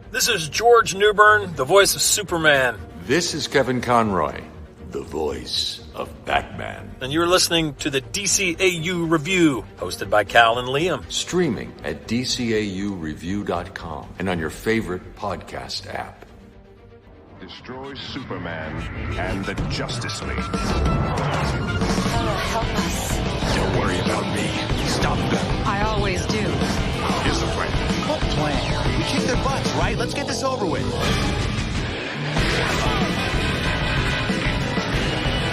This is George Newbern, the voice of Superman. This is Kevin Conroy, the voice of Batman. And you're listening to the DCAU Review, hosted by Cal and Liam. Streaming at DCAUreview.com and on your favorite podcast app. Destroy Superman and the Justice League. Help us. Don't worry about me. Stop them. I always do. Here's the plan. What plan? We kick their butts, right? Let's get this over with.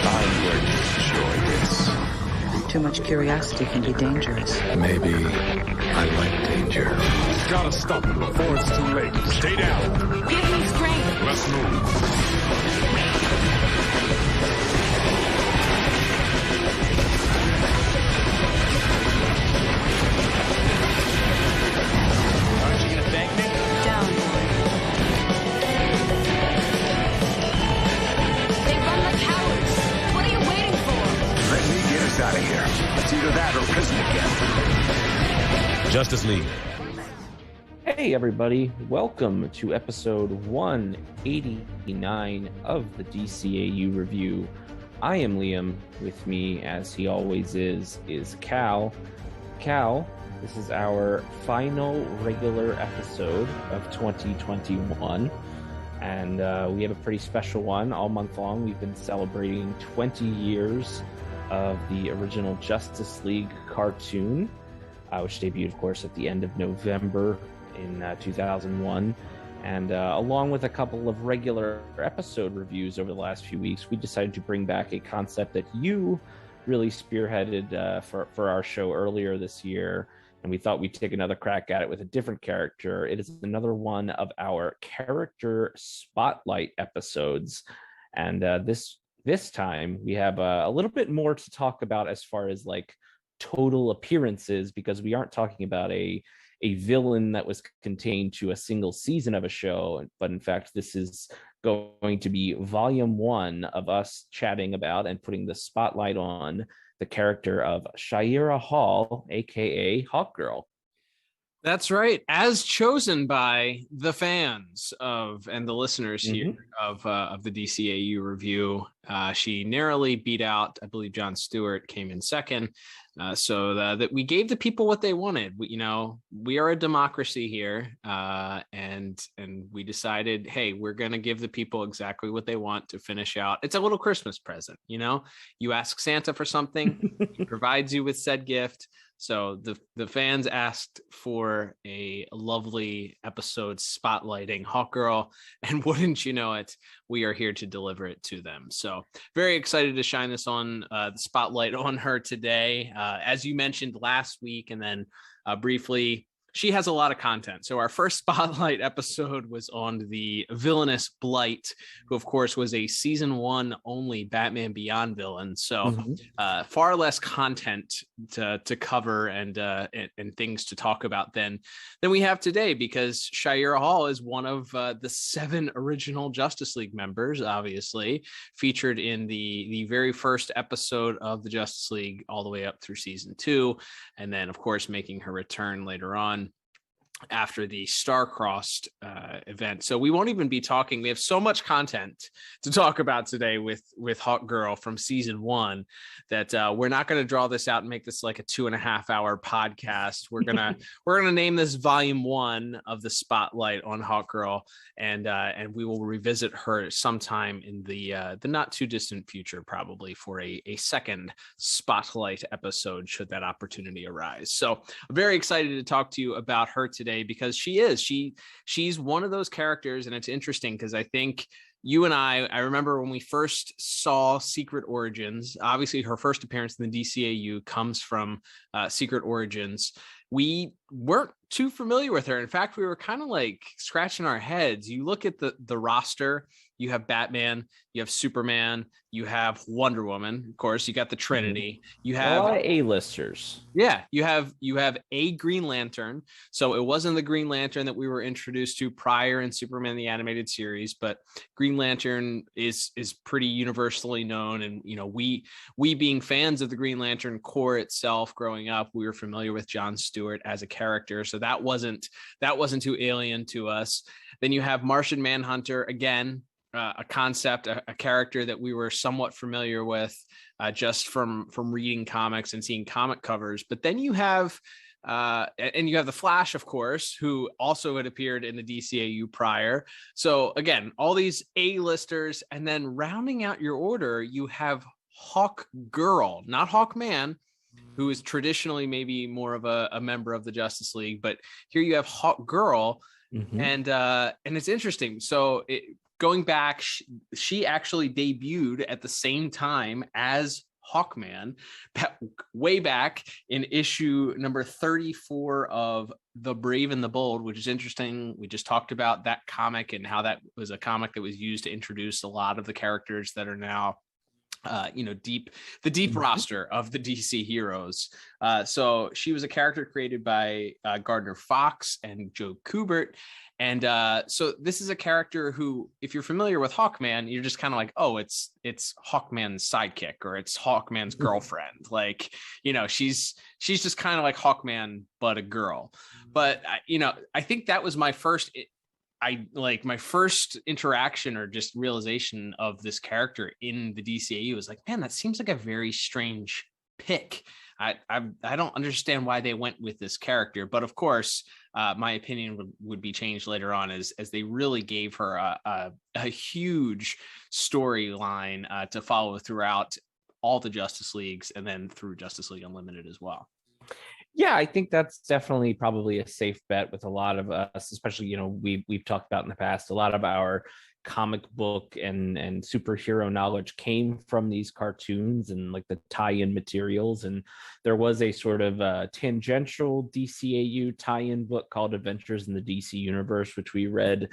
I'm going to destroy this. Too much curiosity can be dangerous. Maybe I like danger. Gotta stop them before it's too late. Stay down. Give me strength. Let's move. Aren't you gonna thank me? Down. They run like cowards. What are you waiting for? Let me get us out of here. It's either that or prison again. Justice League. Hey everybody, welcome to episode 189 of the DCAU Review. I am Liam. With me, as he always is Cal. Cal, this is our final regular episode of 2021, and we have a pretty special one all month long. We've been celebrating 20 years of the original Justice League cartoon, which debuted, of course, at the end of November in 2001. And along with a couple of regular episode reviews over the last few weeks, we decided to bring back a concept that you really spearheaded for our show earlier this year. And we thought we'd take another crack at it with a different character. It is another one of our character spotlight episodes. And this time we have a little bit more to talk about as far as like total appearances, because we aren't talking about a villain that was contained to a single season of a show, but in fact this is going to be volume 1 of us chatting about and putting the spotlight on the character of Shayera Hall, aka Hawkgirl. That's right, as chosen by the fans of and the listeners here of the DCAU Review. She narrowly beat out, I believe, Jon Stewart came in second. So that we gave the people what they wanted. We are a democracy here, and we decided, hey, we're going to give the people exactly what they want to finish out. It's a little Christmas present, You ask Santa for something, he provides you with said gift. So the fans asked for a lovely episode spotlighting Hawkgirl, and wouldn't you know it, we are here to deliver it to them. So very excited to shine this on the spotlight on her today. As you mentioned last week, and then briefly, she has a lot of content. So our first spotlight episode was on the villainous Blight, who of course was a season 1 only Batman Beyond villain. So far less content to cover and things to talk about than we have today, because Shayera Hall is one of the 7 original Justice League members, obviously featured in the very first episode of the Justice League all the way up through season 2. And then of course making her return later on after the Star-Crossed event. So we won't even be talking. We have so much content to talk about today with Hawkgirl from season 1 that we're not going to draw this out and make this like a 2.5-hour podcast. We're gonna name this volume 1 of the spotlight on Hawkgirl, and we will revisit her sometime in the not too distant future, probably for a second spotlight episode should that opportunity arise. So I'm very excited to talk to you about her today, because she's one of those characters, and it's interesting because I think you and I remember when we first saw Secret Origins. Obviously her first appearance in the DCAU comes from Secret Origins. We weren't too familiar with her. In fact, we were kind of like scratching our heads. You look at the roster, you have Batman, you have Superman, you have Wonder Woman, of course, you got the Trinity, you have a lot of A-listers. Yeah, you have a Green Lantern. So it wasn't the Green Lantern that we were introduced to prior in Superman the Animated Series, but Green Lantern is pretty universally known. And we being fans of the Green Lantern Corps itself growing up, we were familiar with Jon Stewart Stewart as a character, so that wasn't too alien to us. Then you have Martian Manhunter, again, a concept, a character that we were somewhat familiar with just from reading comics and seeing comic covers. But then you have the Flash, of course, who also had appeared in the DCAU prior. So again, all these A-listers, and then rounding out your order, you have Hawkgirl, not Hawkman, who is traditionally maybe more of a member of the Justice League, but here you have Hawkgirl, and it's interesting. So going back, she actually debuted at the same time as Hawkman, way back in issue number 34 of The Brave and the Bold, which is interesting. We just talked about that comic and how that was a comic that was used to introduce a lot of the characters that are now the deep roster of the DC heroes. So she was a character created by Gardner Fox and Joe Kubert. And so this is a character who, if you're familiar with Hawkman, you're just kind of like, oh, it's Hawkman's sidekick, or it's Hawkman's girlfriend. Like, she's just kind of like Hawkman, but a girl. But, I think that was my first interaction or just realization of this character in the DCAU. Was like, man, that seems like a very strange pick. I don't understand why they went with this character, but of course, my opinion would be changed later on as they really gave her a huge storyline to follow throughout all the Justice Leagues, and then through Justice League Unlimited as well. Yeah, I think that's definitely probably a safe bet with a lot of us, especially, we've talked about in the past, a lot of our comic book and superhero knowledge came from these cartoons and like the tie-in materials. And there was a sort of tangential DCAU tie-in book called Adventures in the DC Universe, which we read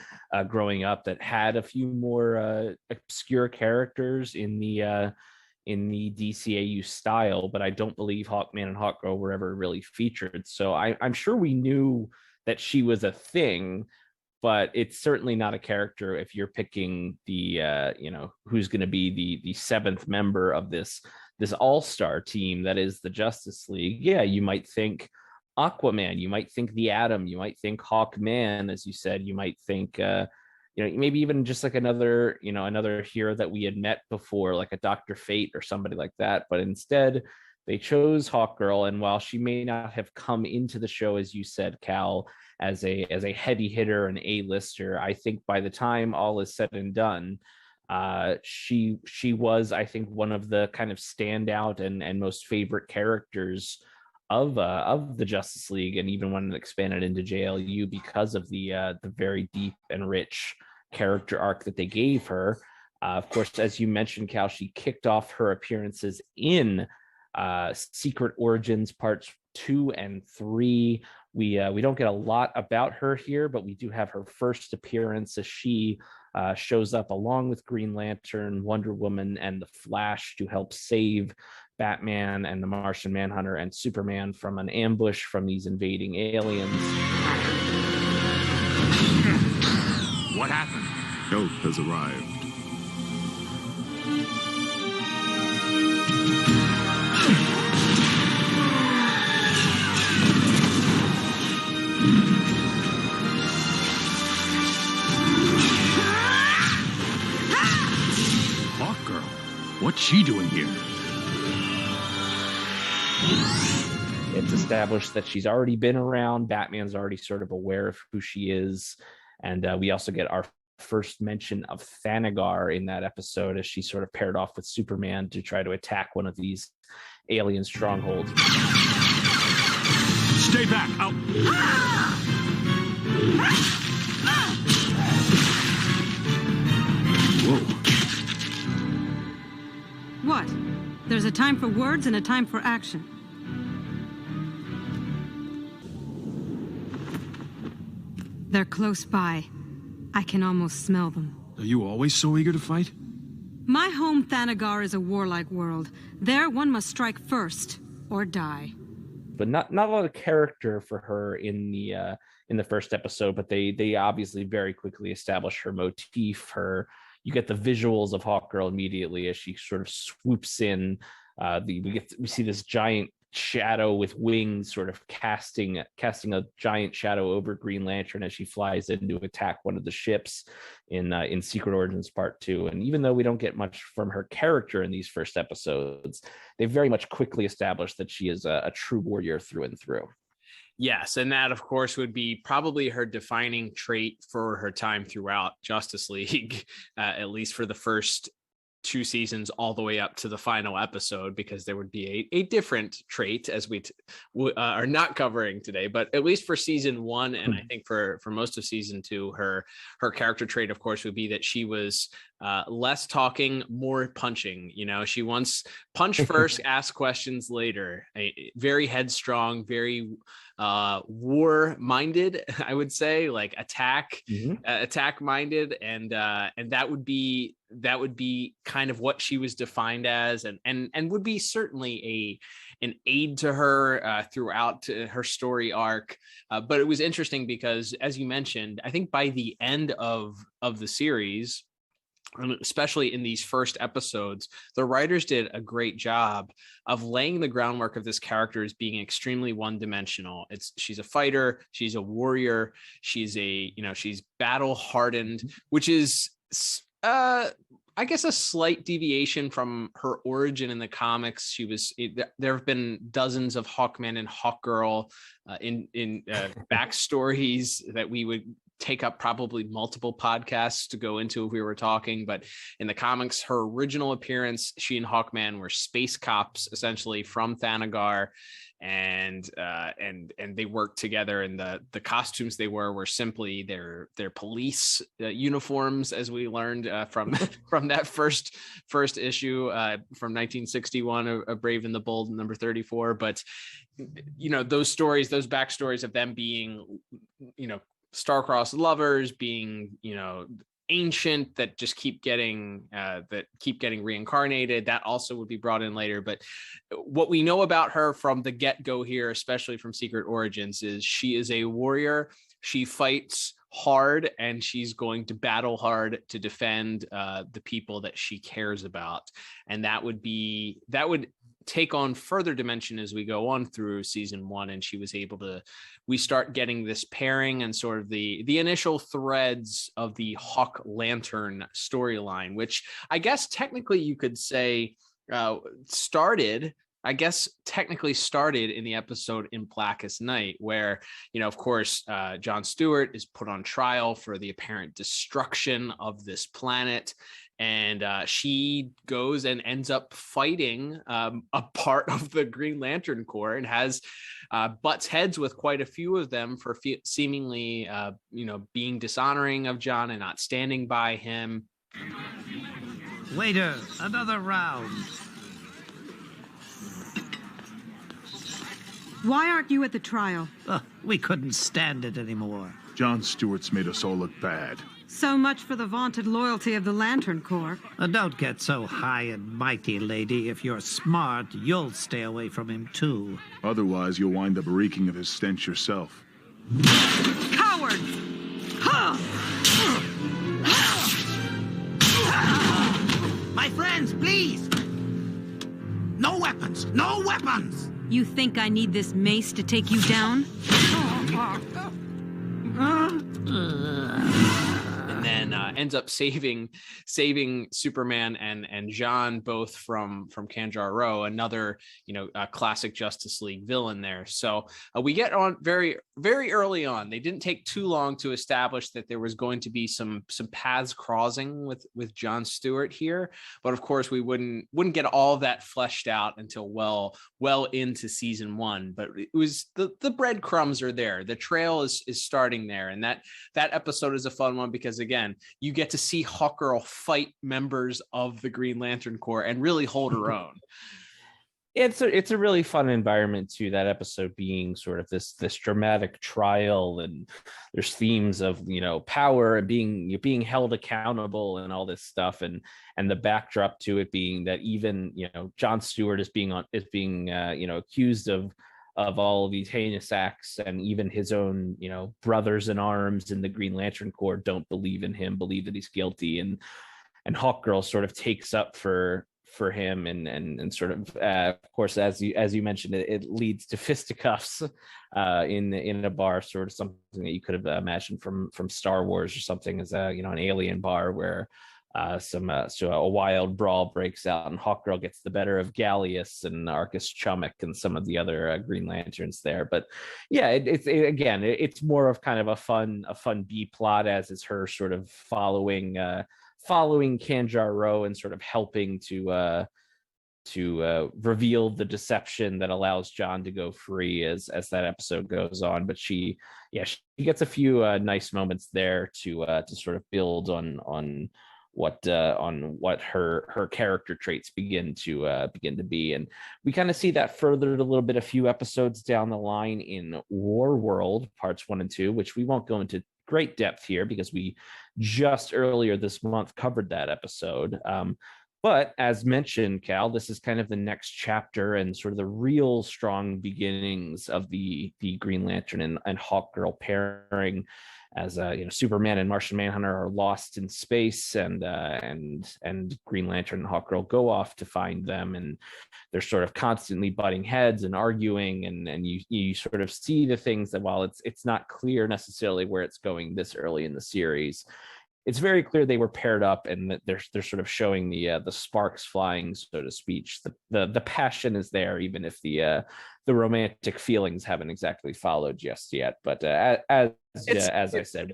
growing up, that had a few more obscure characters in the DCAU style, but I don't believe Hawkman and Hawkgirl were ever really featured. So I'm sure we knew that she was a thing, but it's certainly not a character if you're picking the who's going to be the seventh member of this all-star team that is the Justice League. Yeah, you might think Aquaman, you might think the Atom, you might think Hawkman, as you said, you might think maybe even just like another hero that we had met before, like a Dr. Fate or somebody like that. But instead, they chose Hawkgirl, and while she may not have come into the show, as you said, Cal, as a heavy hitter and A-lister, I think by the time all is said and done, she was, I think, one of the kind of standout and most favorite characters of the Justice League, and even when it expanded into JLU, because of the very deep and rich character arc that they gave her. Of course, as you mentioned, Cal, she kicked off her appearances in Secret Origins parts 2 and 3. We don't get a lot about her here, but we do have her first appearance as she shows up along with Green Lantern, Wonder Woman, and the Flash to help save Batman and the Martian Manhunter and Superman from an ambush from these invading aliens. What happened? Help has arrived. Hawkgirl, what's she doing here? It's established that she's already been around. Batman's already sort of aware of who she is. And we also get our first mention of Thanagar in that episode, as she sort of paired off with Superman to try to attack one of these alien strongholds. Stay back! I'll... Whoa. What? There's a time for words and a time for action. They're close by. I can almost smell them. Are you always so eager to fight? My home, Thanagar, is a warlike world. There, one must strike first, or die. But not a lot of character for her in the first episode, but they obviously very quickly establish her motif. You get the visuals of Hawkgirl immediately as she sort of swoops in. We see this giant shadow with wings sort of casting a giant shadow over Green Lantern as she flies in to attack one of the ships in Secret Origins Part 2. And even though we don't get much from her character in these first episodes, they very much quickly established that she is a true warrior through and through. Yes, and that, of course, would be probably her defining trait for her time throughout Justice League, at least for the first 2 seasons all the way up to the final episode, because there would be a different trait, as we are not covering today, but at least for season 1, and I think for most of season 2, her character trait, of course, would be that she was less talking, more punching. She wants punch first, ask questions later. Very headstrong, very war minded, I would say, like attack minded, and that would be kind of what she was defined as, and would be certainly an aid to her throughout her story arc. But it was interesting because, as you mentioned, I think by the end of the series, especially in these first episodes, the writers did a great job of laying the groundwork of this character as being extremely one-dimensional. She's a fighter, she's a warrior, she's battle hardened, which is I guess a slight deviation from her origin in the comics. There have been dozens of Hawkman and Hawkgirl in backstories that we would take up probably multiple podcasts to go into if we were talking. But in the comics, her original appearance, she and Hawkman were space cops, essentially, from Thanagar, and they worked together, and the costumes they were simply their police uniforms, as we learned from that first issue from 1961 of Brave and the Bold, number 34. But those backstories of them being star-crossed lovers, being ancient, that just keep getting reincarnated, that also would be brought in later. But what we know about her from the get-go here, especially from Secret Origins, is she is a warrior. She fights hard, and she's going to battle hard to defend the people that she cares about. And that would take on further dimension as we go on through season 1, and we start getting this pairing and sort of the initial threads of the Hawk Lantern storyline, which I guess technically you could say started in the episode In Blackest Night, where, of course, Jon Stewart is put on trial for the apparent destruction of this planet. And she goes and ends up fighting a part of the Green Lantern Corps, and has butts heads with quite a few of them for seemingly, being dishonoring of Jon and not standing by him. Waiter, another round. Why aren't you at the trial? We couldn't stand it anymore. Jon Stewart's made us all look bad. So much for the vaunted loyalty of the Lantern Corps. Don't get so high and mighty, lady. If you're smart, you'll stay away from him, too. Otherwise, you'll wind up reeking of his stench yourself. Cowards! My friends, please! No weapons! No weapons! You think I need this mace to take you down? And then ends up saving Superman and Jon, both from Kanjar Row, another classic Justice League villain there. So we get on very, very early on. They didn't take too long to establish that there was going to be some paths crossing with Jon Stewart here, but of course we wouldn't get all that fleshed out until well into season 1. But it was the breadcrumbs are there. The trail is starting there, and that episode is a fun one because, again, you get to see Hawkgirl fight members of the Green Lantern Corps and really hold her own. It's a really fun environment too, that episode being sort of this dramatic trial, and there's themes of power and being held accountable and all this stuff, and the backdrop to it being that even Jon Stewart is being accused of all of these heinous acts, and even his own brothers in arms in the Green Lantern Corps don't believe in him, believe that he's guilty, and Hawkgirl sort of takes up for for him, and sort of course, as you mentioned, it leads to fisticuffs in a bar, sort of something that you could have imagined from Star Wars or something, as an alien bar where so a wild brawl breaks out, and Hawkgirl gets the better of Gallius and Arcus Chummock and some of the other Green Lanterns there. But yeah, it's more of kind of a fun B plot, as is her sort of following Kanjar Ro and sort of helping to reveal the deception that allows John to go free as that episode goes on. But she gets a few nice moments there to sort of build on what her character traits begin to be, and we kind of see that furthered a little bit a few episodes down the line in War World parts 1 and 2, which we won't go into great depth here because we just earlier this month covered that episode. But as mentioned, Cal, this is kind of the next chapter and sort of the real strong beginnings of the Green Lantern and Hawkgirl pairing, as Superman and Martian Manhunter are lost in space, and Green Lantern and Hawkgirl go off to find them, and they're sort of constantly butting heads and arguing, and you sort of see the things that, while it's not clear necessarily where it's going this early in the series, it's very clear they were paired up, and that they're sort of showing the sparks flying, so to speak. The passion is there, even if the romantic feelings haven't exactly followed just yet. But as I said,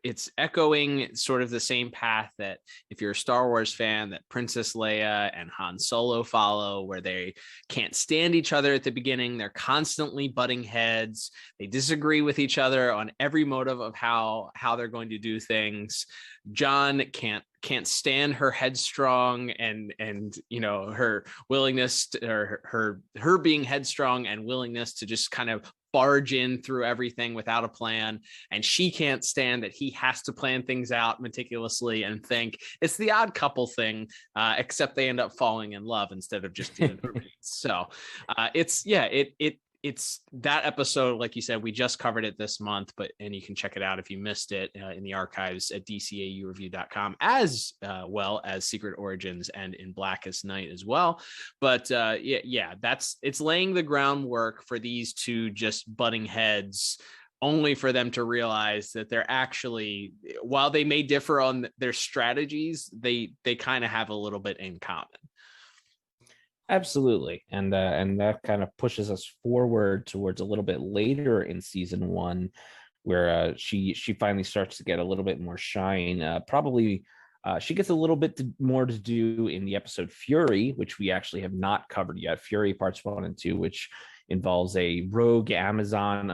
it's echoing sort of the same path that, if you're a Star Wars fan, that Princess Leia and Han Solo follow, where they can't stand each other at the beginning. They're constantly butting heads. They disagree with each other on every motive of how they're going to do things. John can't stand her headstrong and her willingness to, or her being headstrong and willingness to just kind of barge in through everything without a plan, and she can't stand that he has to plan things out meticulously and think. It's the Odd Couple thing, except they end up falling in love instead of just doing roommates. So it's that episode, like you said, we just covered it this month, and you can check it out if you missed it in the archives at DCAUreview.com, as well as Secret Origins and in Blackest Night as well. But it's laying the groundwork for these two just butting heads, only for them to realize that they're actually, while they may differ on their strategies, they kind of have a little bit in common. Absolutely, and that kind of pushes us forward towards a little bit later in season 1, where she finally starts to get a little bit more shine. She gets a little bit more to do in the episode Fury, which we actually have not covered yet. Fury parts 1 and 2, which involves a rogue Amazon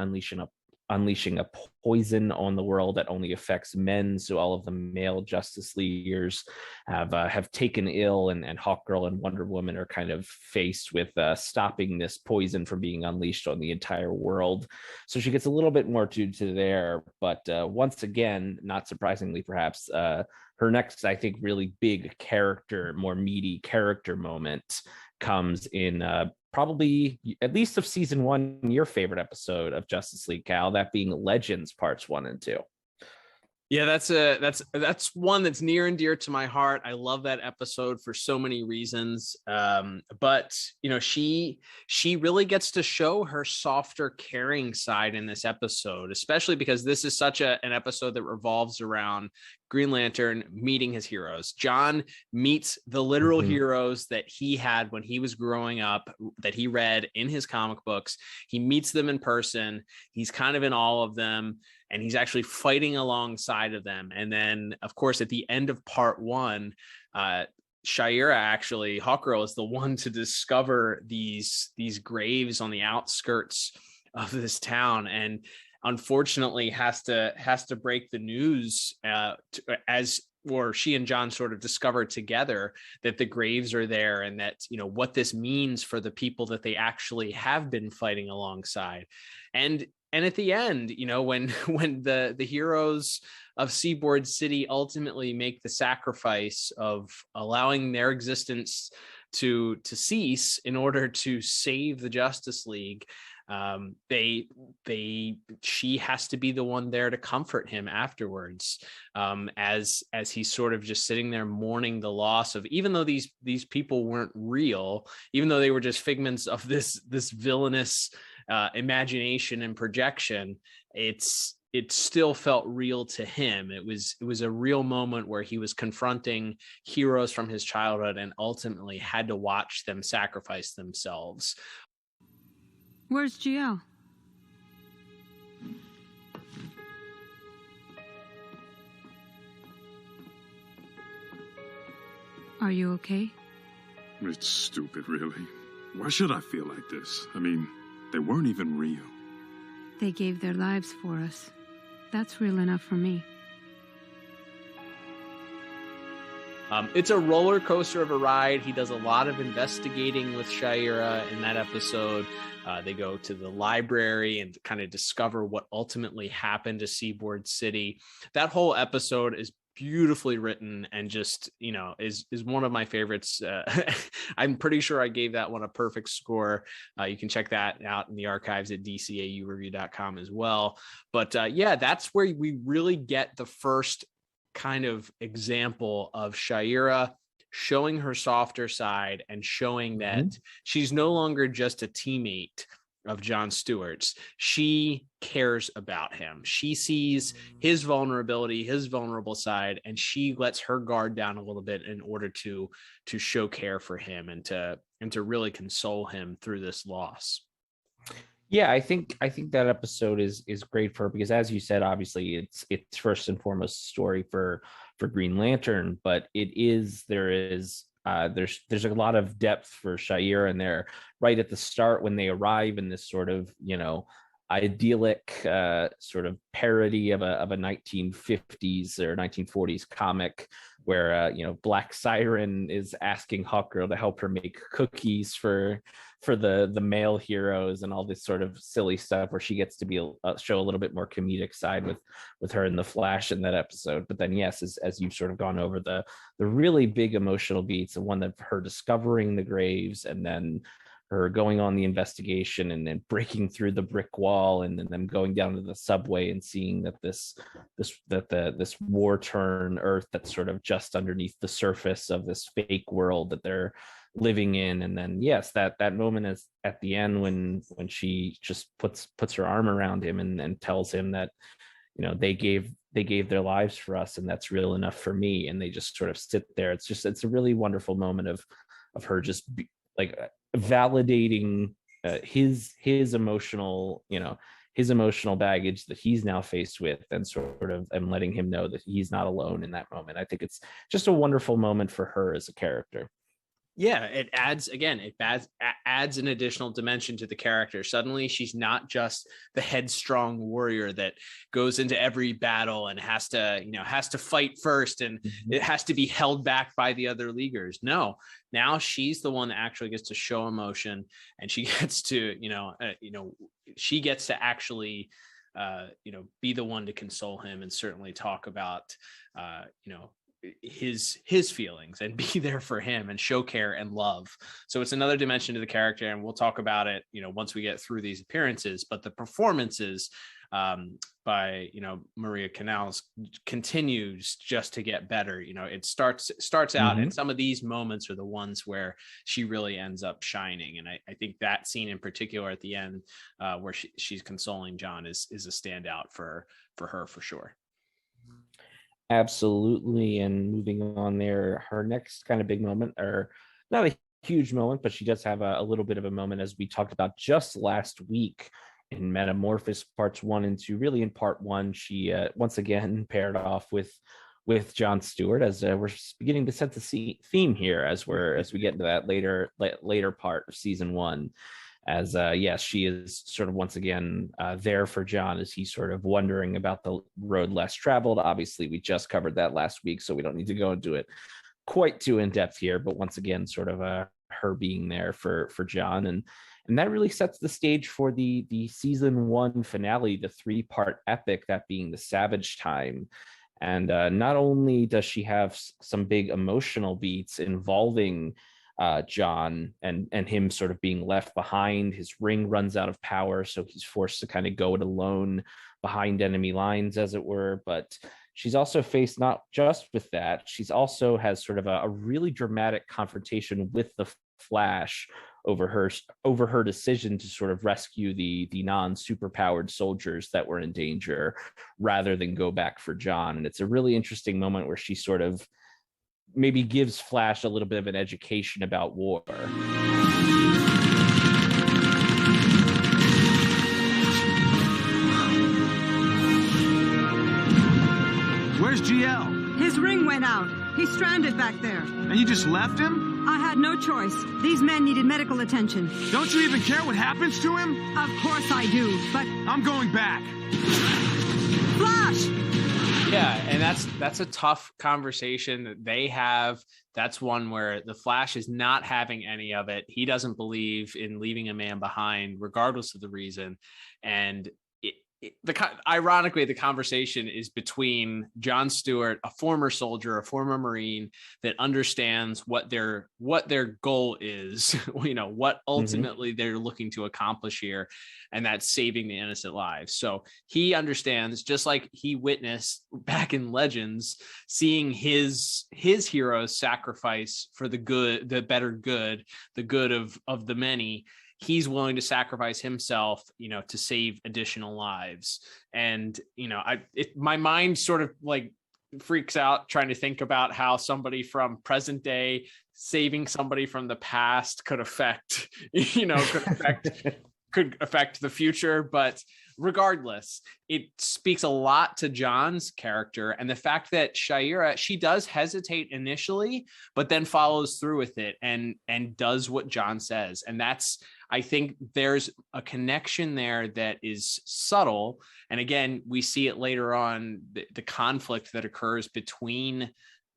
unleashing a poison on the world that only affects men. So all of the male Justice Leaguers have taken ill, and Hawkgirl and Wonder Woman are kind of faced with stopping this poison from being unleashed on the entire world. So she gets a little bit more to there. But once again, not surprisingly, perhaps, her next, I think, really big character, more meaty character moment comes in probably, at least of season 1, your favorite episode of Justice League, Cal, that being Legends parts 1 and 2. Yeah, that's one that's near and dear to my heart. I love that episode for so many reasons. But she really gets to show her softer, caring side in this episode, especially because this is such an episode that revolves around Green Lantern meeting his heroes. John meets the literal heroes that he had when he was growing up, that he read in his comic books. He meets them in person. He's kind of in awe of them, and he's actually fighting alongside of them. And then, of course, at the end of part 1, Shaira, actually, Hawkgirl, is the one to discover these graves on the outskirts of this town, and unfortunately has to break the news she and John sort of discover together that the graves are there, and that what this means for the people that they actually have been fighting alongside. And at the end, when the heroes of Seaboard City ultimately make the sacrifice of allowing their existence to cease in order to save the Justice League, She has to be the one there to comfort him afterwards, as he's sort of just sitting there mourning the loss of, even though these people weren't real, even though they were just figments of this villainous imagination and projection, it still felt real to him. It was a real moment where he was confronting heroes from his childhood and ultimately had to watch them sacrifice themselves. Where's GL? Are you okay? It's stupid, really. Why should I feel like this? I mean, they weren't even real. They gave their lives for us. That's real enough for me. It's a roller coaster of a ride. He does a lot of investigating with Sha'ira in that episode. They go to the library and kind of discover what ultimately happened to Seaboard City. That whole episode is beautifully written and just, is one of my favorites. I'm pretty sure I gave that one a perfect score. You can check that out in the archives at DCAUreview.com as well. But that's where we really get the first kind of example of Sha'ira showing her softer side and showing that she's no longer just a teammate of Jon Stewart's. She cares about him. She sees his vulnerability, his vulnerable side, and she lets her guard down a little bit in order to show care for him and to really console him through this loss. Yeah, I think that episode is great for her because, as you said, obviously it's first and foremost a story for Green Lantern, but there's a lot of depth for Sha'ira in there right at the start when they arrive in this sort of idyllic sort of parody of a 1950s or 1940s comic where Black Siren is asking Hawkgirl to help her make cookies for the male heroes and all this sort of silly stuff where she gets to be show a little bit more comedic side with her in the Flash in that episode. But then yes, as you've sort of gone over the really big emotional beats, the one of her discovering the graves and then her going on the investigation and then breaking through the brick wall and then them going down to the subway and seeing that this war-torn Earth that's sort of just underneath the surface of this fake world that they're living in. And then yes, that moment is at the end when she just puts her arm around him and tells him that they gave their lives for us and that's real enough for me, and they just sort of sit there. It's a really wonderful moment of her just validating his emotional his emotional baggage that he's now faced with and sort of and letting him know that he's not alone in that moment. I think it's just a wonderful moment for her as a character. Yeah, it adds an additional dimension to the character. Suddenly she's not just the headstrong warrior that goes into every battle and has to fight first and it has to be held back by the other Leaguers. No, now she's the one that actually gets to show emotion, and she gets to she gets to actually be the one to console him and certainly talk about his feelings and be there for him and show care and love. So it's another dimension to the character, and we'll talk about it once we get through these appearances. But the performances by Maria Canals continues just to get better. It starts out, and some of these moments are the ones where she really ends up shining. And I think that scene in particular at the end where she's consoling John is a standout for her for sure. Absolutely. And moving on there, her next kind of big moment, or not a huge moment, but she does have a little bit of a moment, as we talked about just last week in Metamorphosis parts 1 and 2. Really, in part 1, she once again paired off with Jon Stewart, as we're beginning to set the theme here as we get into that later part of season 1. As yes, she is sort of once again there for John as he's sort of wondering about the road less traveled. Obviously, we just covered that last week, so we don't need to go into it quite too in depth here. But once again, sort of her being there for John, and that really sets the stage for the season 1 finale, the 3-part epic, that being the Savage Time. And not only does she have some big emotional beats involving John and him sort of being left behind. His ring runs out of power, so he's forced to kind of go it alone behind enemy lines, as it were. But she's also faced not just with that, she's also has sort of a really dramatic confrontation with the Flash over her decision to sort of rescue the non-superpowered soldiers that were in danger rather than go back for John. And it's a really interesting moment where she sort of maybe gives Flash a little bit of an education about war. Where's GL? His ring went out. He's stranded back there. And you just left him? I had no choice. These men needed medical attention. Don't you even care what happens to him? Of course I do, but... I'm going back. Flash! Yeah, and that's a tough conversation that they have. That's one where the Flash is not having any of it. He doesn't believe in leaving a man behind, regardless of the reason. And ironically, the conversation is between John Stewart, a former soldier, a former Marine that understands what their goal is, what ultimately they're looking to accomplish here, and that's saving the innocent lives. So he understands, just like he witnessed back in Legends, seeing his heroes sacrifice for the good, the better good, the good of the many. He's willing to sacrifice himself, to save additional lives. And, my mind sort of like freaks out trying to think about how somebody from present day saving somebody from the past could affect the future. But regardless, it speaks a lot to John's character and the fact that Shayera, she does hesitate initially, but then follows through with it and does what John says. And I think there's a connection there that is subtle. And again, we see it later on, the conflict that occurs between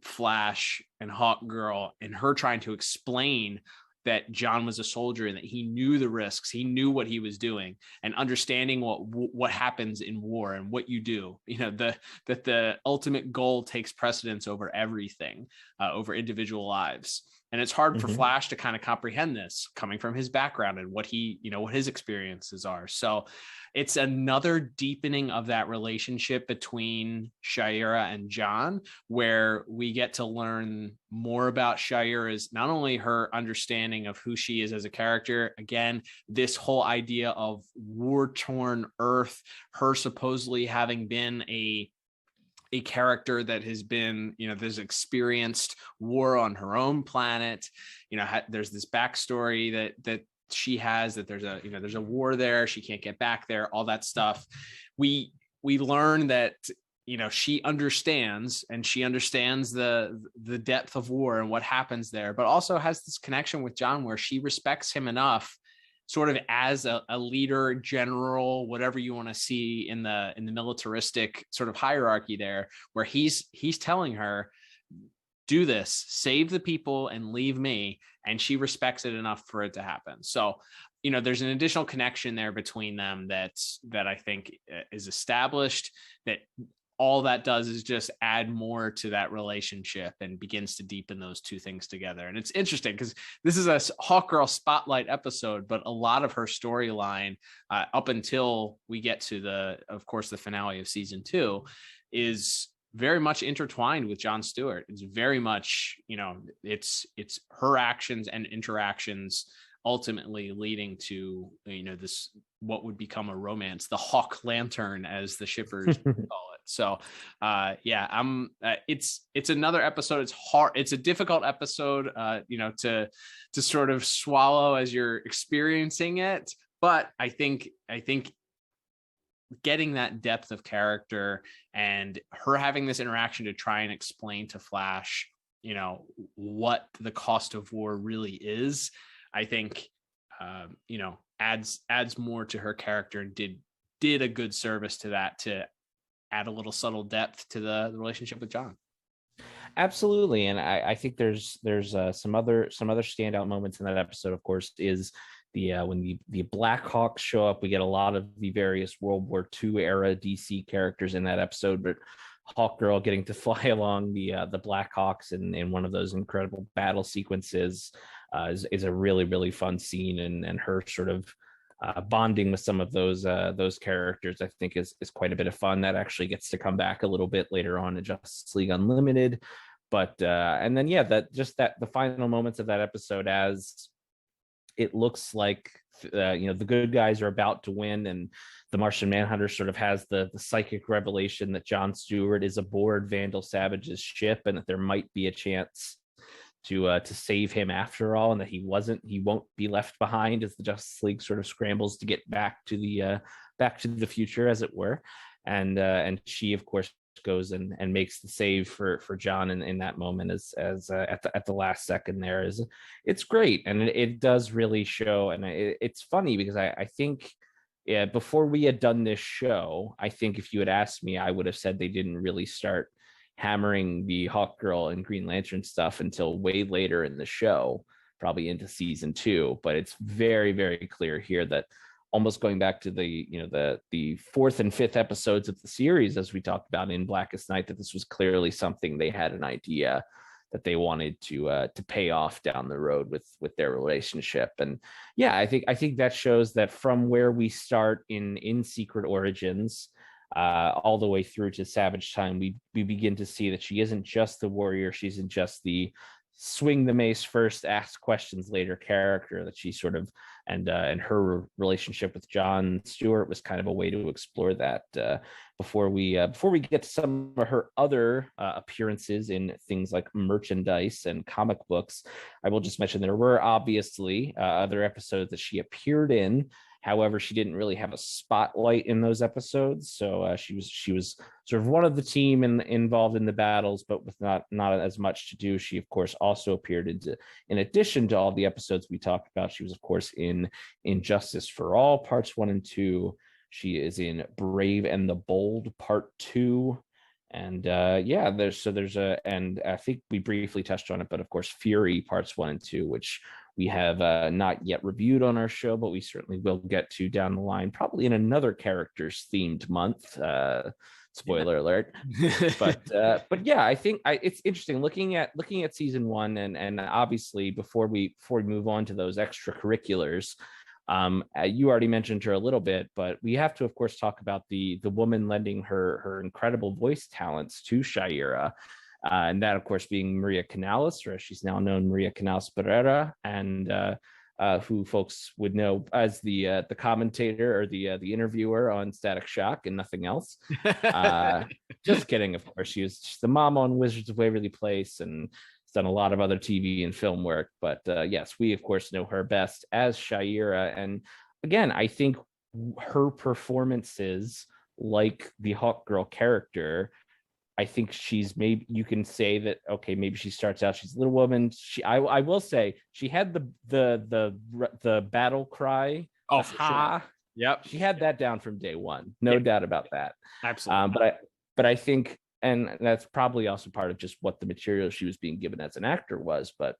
Flash and Hawkgirl and her trying to explain that John was a soldier and that he knew the risks, he knew what he was doing, and understanding what happens in war and what you do, that the ultimate goal takes precedence over everything, over individual lives. And it's hard for Flash to kind of comprehend this coming from his background and what what his experiences are. So it's another deepening of that relationship between Shayera and John, where we get to learn more about Shayera's, not only her understanding of who she is as a character, again, this whole idea of war-torn Earth, her supposedly having been a character that has been, there's experienced war on her own planet. There's this backstory that she has, that there's a war there. She can't get back there, all that stuff. We learn that, she understands the depth of war and what happens there, but also has this connection with John where she respects him enough sort of as a leader, general, whatever you want to see in the militaristic sort of hierarchy there, where he's telling her, do this, save the people and leave me. And she respects it enough for it to happen. So, there's an additional connection there between them that I think is established, that all that does is just add more to that relationship and begins to deepen those two things together. And it's interesting because this is a Hawkgirl spotlight episode, but a lot of her storyline up until we get to the finale of season 2 is very much intertwined with Jon Stewart. It's very much, it's her actions and interactions ultimately leading to, this, what would become a romance, the Hawk Lantern, as the shippers call it. So it's another episode. It's hard. It's a difficult episode, to sort of swallow as you're experiencing it. But I think getting that depth of character and her having this interaction to try and explain to Flash, what the cost of war really is, I think, adds more to her character and did a good service to that, to add a little subtle depth to the relationship with John. Absolutely. And I think there's some other standout moments in that episode, of course, is when the Black Hawks show up. We get a lot of the various World War II era DC characters in that episode, but Hawkgirl getting to fly along the Black Hawks in one of those incredible battle sequences. is a really, really fun scene, and her sort of bonding with some of those characters, I think is quite a bit of fun. That actually gets to come back a little bit later on in Justice League Unlimited. But and then the final moments of that episode, as it looks like the good guys are about to win, and the Martian Manhunter sort of has the psychic revelation that John Stewart is aboard Vandal Savage's ship, and that there might be a chance to save him after all, and that he won't be left behind as the Justice League sort of scrambles to get back to the future, as it were. And she, of course, goes and makes the save for John in that moment as at the last second. It's great, and it does really show. And it's funny because I think before we had done this show, I think if you had asked me, I would have said they didn't really start hammering the Hawkgirl and Green Lantern stuff until way later in the show, probably into season 2. But it's very, very clear here that, almost going back to the fourth and fifth episodes of the series, as we talked about in Blackest Night, that this was clearly something they had an idea that they wanted to pay off down the road with their relationship. And yeah, I think that shows that from where we start in Secret Origins, all the way through to Savage Time, we begin to see that she isn't just the warrior, she isn't just the swing the mace first, ask questions later character, that she sort of, and her relationship with John Stewart was kind of a way to explore that. Before we get to some of her other appearances in things like merchandise and comic books, I will just mention there were obviously other episodes that she appeared in. However, she didn't really have a spotlight in those episodes, so she was sort of one of the team involved in the battles, but with not as much to do. She, of course, also appeared in addition to all the episodes we talked about. She was, of course, in Justice for All Parts 1 and 2. She is in Brave and the Bold Part 2. And and I think we briefly touched on it, but of course, Fury Parts 1 and 2, which we have not yet reviewed on our show, but we certainly will get to down the line, probably in another characters themed month. Spoiler alert. But yeah, I think it's interesting looking at season 1, and obviously before we move on to those extracurriculars. You already mentioned her a little bit, but we have to, of course, talk about the woman lending her incredible voice talents to Shayera, and that, of course, being Maria Canales, or as she's now known, Maria Canales Barrera, and who folks would know as the commentator or the interviewer on Static Shock and nothing else. Just kidding, of course. She's the mom on Wizards of Waverly Place, and done a lot of other TV and film work, but yes, we of course know her best as Shayera. And again, I think her performances, like the Hawkgirl character, I think she's, maybe you can say that, okay, maybe she starts out, she's a little woman. I will say she had the battle cry. Oh, for sure. Yep, she had that down from day one, no doubt about that. Absolutely. But I think, and that's probably also part of just what the material she was being given as an actor was. But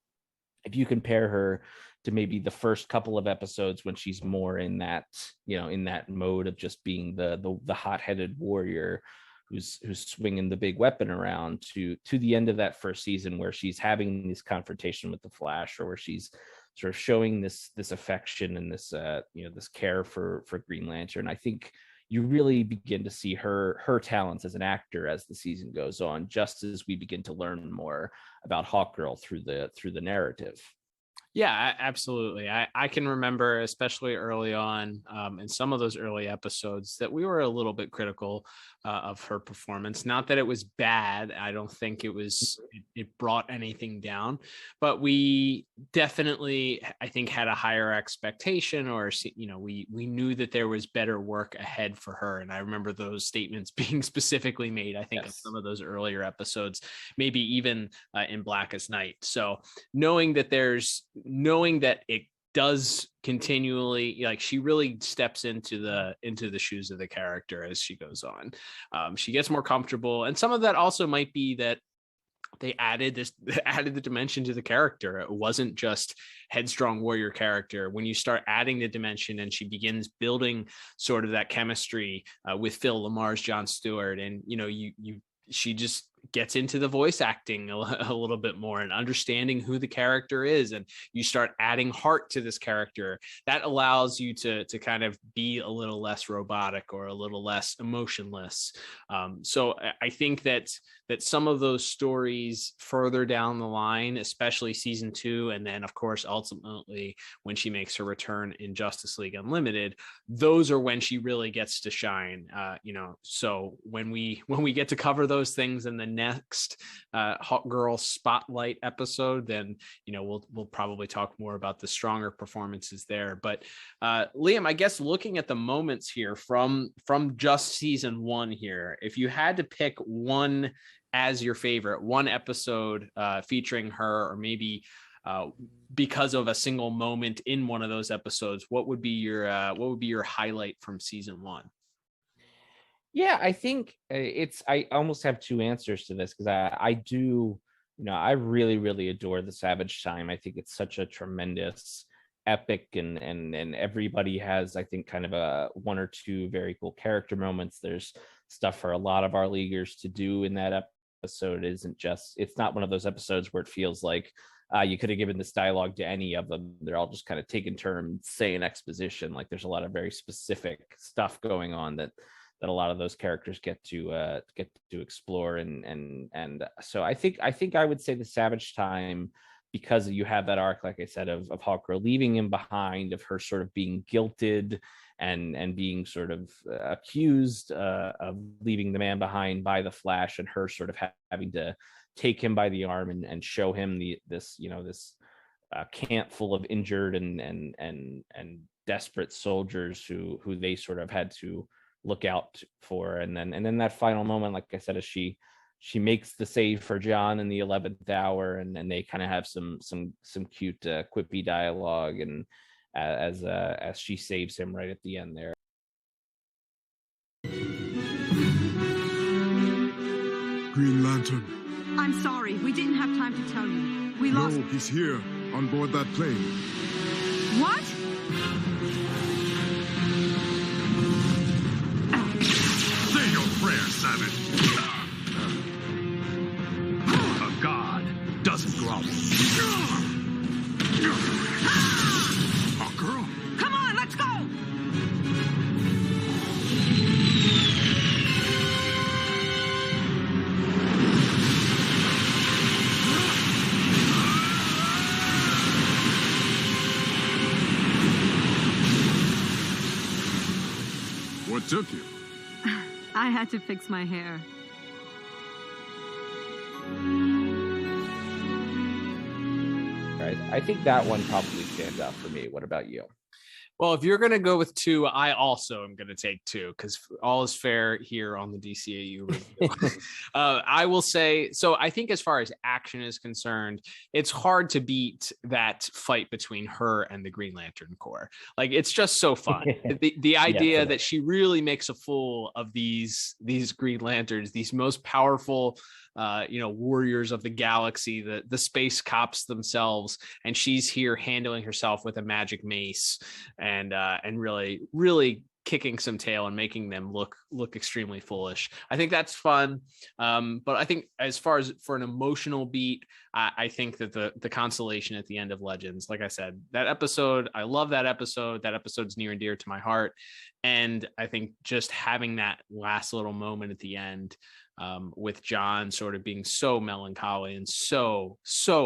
if you compare her to maybe the first couple of episodes when she's more in that, in that mode of just being the hot-headed warrior who's swinging the big weapon around, to the end of that first season where she's having this confrontation with the Flash, or where she's sort of showing this affection and this this care for Green Lantern, I think you really begin to see her talents as an actor as the season goes on, just as we begin to learn more about Hawkgirl through the narrative. Yeah, absolutely. I can remember, especially early on in some of those early episodes, that we were a little bit critical of her performance. Not that it was bad. I don't think it brought anything down, but we definitely, I think, had a higher expectation, or, we knew that there was better work ahead for her. And I remember those statements being specifically made, I think, in some of those earlier episodes, maybe even in Blackest Night. So knowing that it does continually, like, she really steps into the shoes of the character as she goes on. She gets more comfortable, and some of that also might be that they added the dimension to the character. It wasn't just headstrong warrior character. When you start adding the dimension, and she begins building sort of that chemistry with Phil Lamar's John Stewart, and she just gets into the voice acting a little bit more and understanding who the character is, and you start adding heart to this character. That allows you to kind of be a little less robotic or a little less emotionless. So I think that some of those stories further down the line, especially season 2, and then of course ultimately when she makes her return in Justice League Unlimited, those are when she really gets to shine. So when we get to cover those things in the next Hawkgirl Spotlight episode, then we'll probably talk more about the stronger performances there. But Liam, I guess looking at the moments here from just season 1 here, if you had to pick one as your favorite, one episode featuring her, or maybe because of a single moment in one of those episodes, what would be your highlight from season 1? Yeah, I think I almost have two answers to this, because I do, I really, really adore the Savage Time. I think it's such a tremendous epic, and everybody has, I think, kind of a one or two very cool character moments. There's stuff for a lot of our leaguers to do in that episode. It's not one of those episodes where it feels like you could have given this dialogue to any of them. They're all just kind of taking turns saying exposition. Like, there's a lot of very specific stuff going on that a lot of those characters get to explore, and so I think I would say the Savage Time, because you have that arc, like I said, of Hawkgirl leaving him behind, of her sort of being guilted and being sort of accused of leaving the man behind by the Flash, and her sort of having to take him by the arm and show him this camp full of injured and desperate soldiers who they sort of had to look out for. And then that final moment, like I said, as she makes the save for John in the 11th hour, and then they kind of have some cute quippy dialogue, and as she saves him right at the end there. Green Lantern. I'm sorry, we didn't have time to tell you. We lost. No, he's here, on board that plane. What? Say your prayers, Savage. A god doesn't grovel. Girl. Come on, let's go! What took you? I had to fix my hair. Right. I think that one probably stands out for me. What about you? Well, if you're going to go with 2, I also am going to take 2, because all is fair here on the DCAU review. I will say, so I think as far as action is concerned, it's hard to beat that fight between her and the Green Lantern Corps. Like, it's just so fun. The idea that she really makes a fool of these Green Lanterns, these most powerful warriors of the galaxy, the space cops themselves, and she's here handling herself with a magic mace and really kicking some tail and making them look extremely foolish. I think that's fun. But I think as far as for an emotional beat, I think that the consolation at the end of Legends, like I said, that episode, I love that episode. That episode's near and dear to my heart. And I think just having that last little moment at the end, with John sort of being so melancholy and so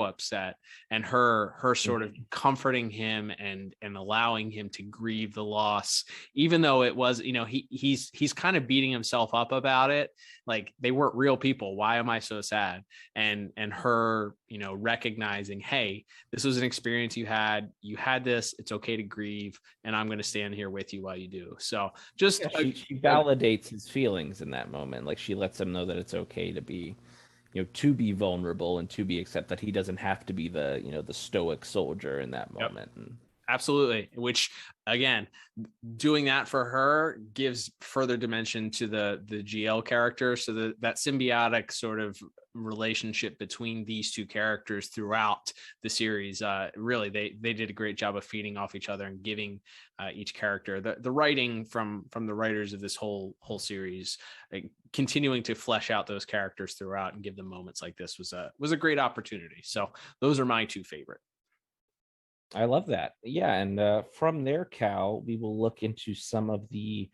upset, and her sort of comforting him and allowing him to grieve the loss, even though it was, he's kind of beating himself up about it. Like, they weren't real people. Why am I so sad? And her, recognizing, hey, this was an experience you had this, it's okay to grieve, and I'm going to stand here with you while you do. So just she validates his feelings in that moment. Like, she lets him know that it's okay to be, to be vulnerable and to be accept that he doesn't have to be the stoic soldier in that moment. Absolutely. Which, again, doing that for her gives further dimension to the GL character. So that symbiotic sort of relationship between these two characters throughout the series, really, they did a great job of feeding off each other and giving each character the writing from the writers of this whole series, continuing to flesh out those characters throughout and give them moments like this was a great opportunity. So those are my two favorite. I love that. Yeah, and from there, Cal, we will look into some of the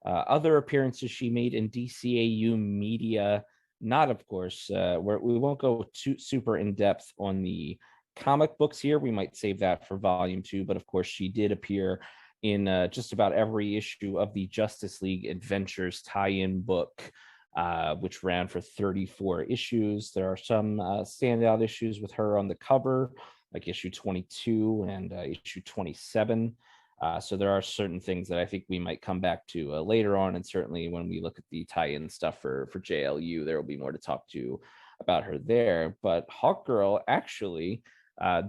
other appearances she made in DCAU media. Not, of course, we won't go too super in depth on the comic books here. We might save that for volume 2, but of course, she did appear in just about every issue of the Justice League Adventures tie-in book, which ran for 34 issues. There are some standout issues with her on the cover, like issue 22 and issue 27. So there are certain things that I think we might come back to later on. And certainly when we look at the tie-in stuff for JLU, there will be more to talk to about her there. But Hawkgirl, actually,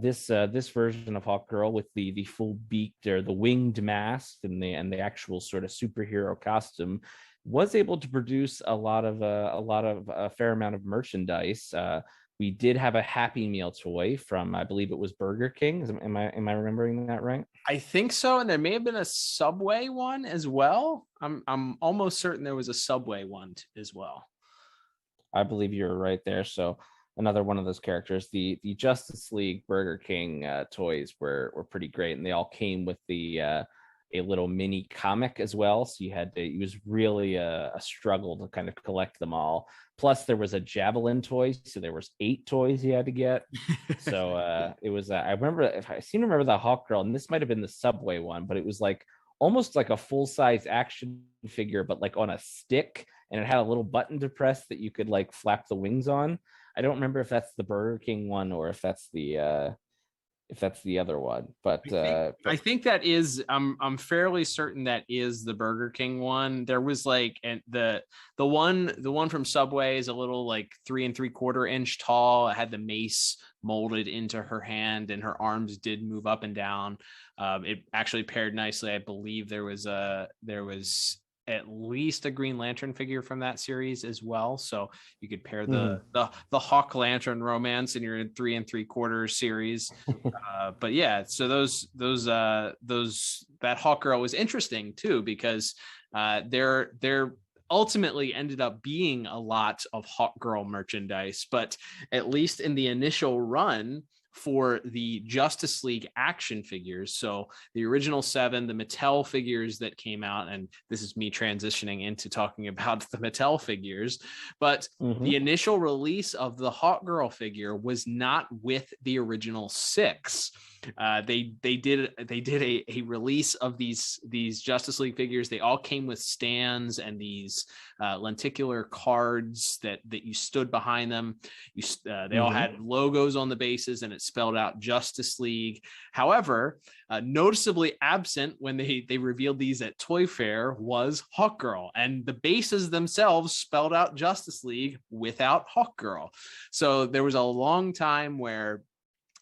this version of Hawkgirl with the full beaked or the winged mask and the actual sort of superhero costume was able to produce a fair amount of merchandise. We did have a Happy Meal toy from, I believe it was Burger King. Am I remembering that right? I think so, and there may have been a Subway one as well. I'm almost certain there was a Subway one as well. I believe you're right there. So another one of those characters. The Justice League Burger King toys were pretty great, and they all came with a little mini comic as well. So it was really a struggle to kind of collect them all. Plus there was a Javelin toy. So there was 8 toys you had to get. So it was, I seem to remember the Hawkgirl, and this might've been the Subway one, but it was like almost like a full-size action figure, but like on a stick, and it had a little button to press that you could like flap the wings on. I don't remember if that's the Burger King one or if that's the other one, but I think that is. I'm fairly certain that is the Burger King one. There was like, and the one from Subway is a little like 3 3/4 inch tall. It had the mace molded into her hand, and her arms did move up and down. It actually paired nicely. I believe there was at least a Green Lantern figure from that series as well. So you could pair the Hawk Lantern romance in your 3 3/4 series. But yeah, so that Hawkgirl was interesting too, because there ultimately ended up being a lot of Hawkgirl merchandise, but at least in the initial run for the Justice League action figures. So the original 7, the Mattel figures that came out, and this is me transitioning into talking about the Mattel figures, but the initial release of the Hawkgirl figure was not with the original 6. They did a release of these Justice League figures. They all came with stands and these lenticular cards that you stood behind them. They all had logos on the bases, and it spelled out Justice League. However, noticeably absent when they revealed these at Toy Fair was Hawkgirl, and the bases themselves spelled out Justice League without Hawkgirl. So there was a long time where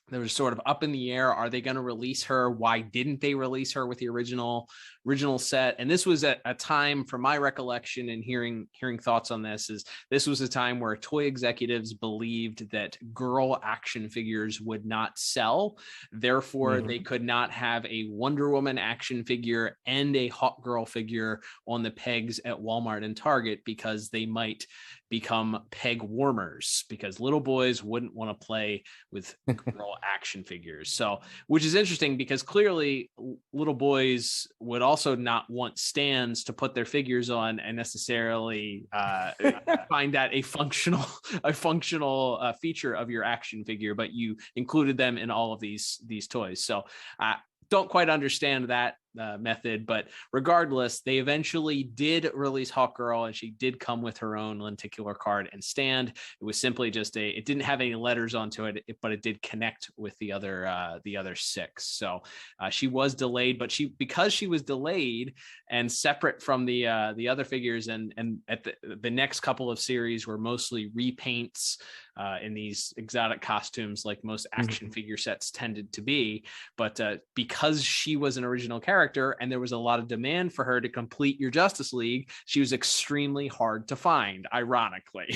there was sort of up in the air. Are they going to release her? Why didn't they release her with the original set? And this was at a time, from my recollection and hearing thoughts on this was a time where toy executives believed that girl action figures would not sell. Therefore, they could not have a Wonder Woman action figure and a Hawkgirl figure on the pegs at Walmart and Target, because they might become peg warmers, because little boys wouldn't want to play with girl action figures. So, which is interesting, because clearly little boys would also not want stands to put their figures on and necessarily find that a functional feature of your action figure, but you included them in all of these toys. So don't quite understand that method. But regardless, they eventually did release Hawkgirl, and she did come with her own lenticular card and stand. It was simply just it didn't have any letters onto it, but it did connect with the other 6. So she was delayed, but because she was delayed and separate from the other figures, and at the next couple of series were mostly repaints in these exotic costumes like most action figure sets tended to be. But because she was an original character and there was a lot of demand for her to complete your Justice League, she was extremely hard to find, ironically,